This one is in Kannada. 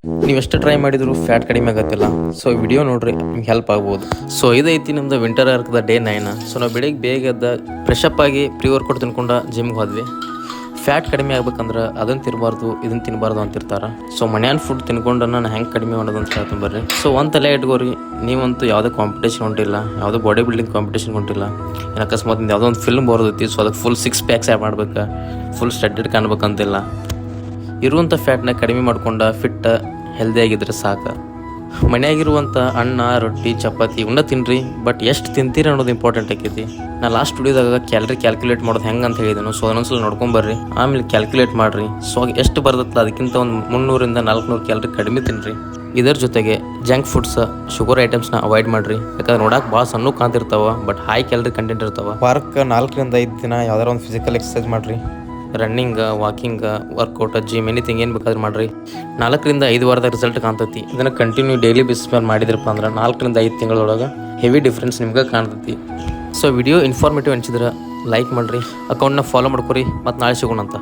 ನೀವು ಎಷ್ಟು ಟ್ರೈ ಮಾಡಿದ್ರು ಫ್ಯಾಟ್ ಕಡಿಮೆ ಆಗತ್ತಿಲ್ಲ. ಸೊ ವಿಡಿಯೋ ನೋಡ್ರಿ ನಿಮ್ಗೆ ಹೆಲ್ಪ್ ಆಗ್ಬೋದು. ಸೊ ಇದೈತಿ ನಮ್ದು ವಿಂಟರ್ ಅರ್ಕದ ಡೇ 9. ಸೊ ನಾವು ಬೆಳಿಗ್ಗೆ ಬೇಗ ಎದ್ದ ಫ್ರೆಶಪ್ ಆಗಿ ಪ್ರೀ ವರ್ಕೌಟ್ ತಿನ್ಕೊಂಡು ಜಿಮ್ಗೆ ಹೋದ್ವಿ. ಫ್ಯಾಟ್ ಕಡಿಮೆ ಆಗ್ಬೇಕಂದ್ರೆ ಅದನ್ನು ತಿನ್ನಬಾರ್ದು ಇದನ್ನು ತಿನ್ನಬಾರ್ದು ಅಂತಿರ್ತಾರೆ. ಸೊ ಮನ್ಯಾನ ಫುಡ್ ತಿನ್ಕೊಂಡು ನಾನು ಹೆಂಗೆ ಕಡಿಮೆ ಮಾಡೋದು ಅಂತ ಹೇಳ್ತೀನಿ ಬರ್ರಿ. ಸೊ ಒಂದು ತಲೆ ಇಟ್ಕೋರಿ, ನೀವಂತೂ ಯಾವುದೇ ಕಾಂಪಿಟೇಷನ್ ಹೊಂಟಿಲ್ಲ, ಯಾವುದೋ ಬಾಡಿ ಬಿಲ್ಡಿಂಗ್ ಕಾಂಪಿಟೇಷನ್ ಹೊಂಟಿಲ್ಲ. ಏನು ಅಕಸ್ಮಾತ್ ಯಾವುದೋ ಒಂದು ಫಿಲ್ಮ್ ಬರೋದೈತಿ, ಸೊ ಅದಕ್ಕೆ ಫುಲ್ 6 ಪ್ಯಾಕ್ಸ್ ಆ್ಯಡ್ ಮಾಡ್ಬೇಕು, ಫುಲ್ ಸ್ಟಡ್ಡೆಡ್ ಕಾಣ್ಬೇಕಂತಿಲ್ಲ. ಇರುವಂಥ ಫ್ಯಾಟ್ನ ಕಡಿಮೆ ಮಾಡ್ಕೊಂಡು ಫಿಟ್ ಹೆಲ್ದಿಯಾಗಿದ್ರೆ ಸಾಕು. ಮನೆಯಾಗಿರುವಂಥ ಅನ್ನ ರೊಟ್ಟಿ ಚಪಾತಿ ಇವನ್ನ ತಿನ್ನಿರಿ, ಬಟ್ ಎಷ್ಟು ತಿಂತೀರಿ ಅನ್ನೋದು ಇಂಪಾರ್ಟೆಂಟ್ ಆಕೈತಿ. ನಾನು ಲಾಸ್ಟ್ ವಿಡಿಯೋದಾಗ ಕ್ಯಾಲ್ಕುಲೇಟ್ ಮಾಡೋದು ಹೆಂಗೆ ಅಂತ ಹೇಳಿದೆನು. ಸೊ ಅದೊಂದ್ಸಲ ನೋಡ್ಕೊಂಬರ್ರಿ, ಆಮೇಲೆ ಕ್ಯಾಲ್ಕುಲೇಟ್ ಮಾಡಿರಿ. ಸೊ ಎಷ್ಟು ಬರ್ತಲ್ಲ ಅದಕ್ಕಿಂತ ಒಂದು 300 ಇಂದ 400 ಕ್ಯಾಲರಿ ಕಡಿಮೆ ತಿನ್ನಿರಿ. ಇದರ ಜೊತೆಗೆ ಜಂಕ್ ಫುಡ್ಸ್, ಶುಗರ್ ಐಟಮ್ಸ್ನ ಅವಾಯ್ಡ್ ಮಾಡಿರಿ. ಯಾಕಂದ್ರೆ ನೋಡಕ್ಕೆ ಭಾಳ ಸಣ್ಣ ಕಾಣ್ತಿರ್ತಾವೆ, ಬಟ್ ಹೈ ಕ್ಯಾಲರಿ ಕಂಟೆಂಟ್ ಇರ್ತಾವೆ. ವಾರಕ್ಕೆ 4 ರಿಂದ 5 ದಿನ ಯಾವ್ದಾರ ಒಂದು ಫಿಸಿಕಲ್ ಎಕ್ಸಸೈಸ್ ಮಾಡಿರಿ. Running, walking, workout, gym anything ಏನು ಬೇಕಾದ್ರೆ ಮಾಡಿರಿ. 4 ರಿಂದ 5 ವಾರದ ರಿಸಲ್ಟ್ ಕಾಣ್ತೈತಿ. ಇದನ್ನು ಕಂಟಿನ್ಯೂ ಡೈಲಿ ಬೇಸಿಸ್ ಮೇಲೆ ಮಾಡಿದ್ರಪ್ಪ ಅಂದ್ರೆ 4 ರಿಂದ 5 ತಿಂಗಳೊಳಗೆ ಹೆವಿ ಡಿಫ್ರೆನ್ಸ್ ನಿಮ್ಗೆ ಕಾಣ್ತೈತಿ. ಸೊ ವಿಡಿಯೋ ಇನ್ಫಾರ್ಮೇಟಿವ್ ಅನಿಸಿದ್ರೆ ಲೈಕ್ ಮಾಡಿರಿ, ಅಕೌಂಟ್ನ ಫಾಲೋ ಮಾಡ್ಕೊರಿ, ಮತ್ತು ನಾಳೆ ಸಿಗೋಣ ಅಂತ.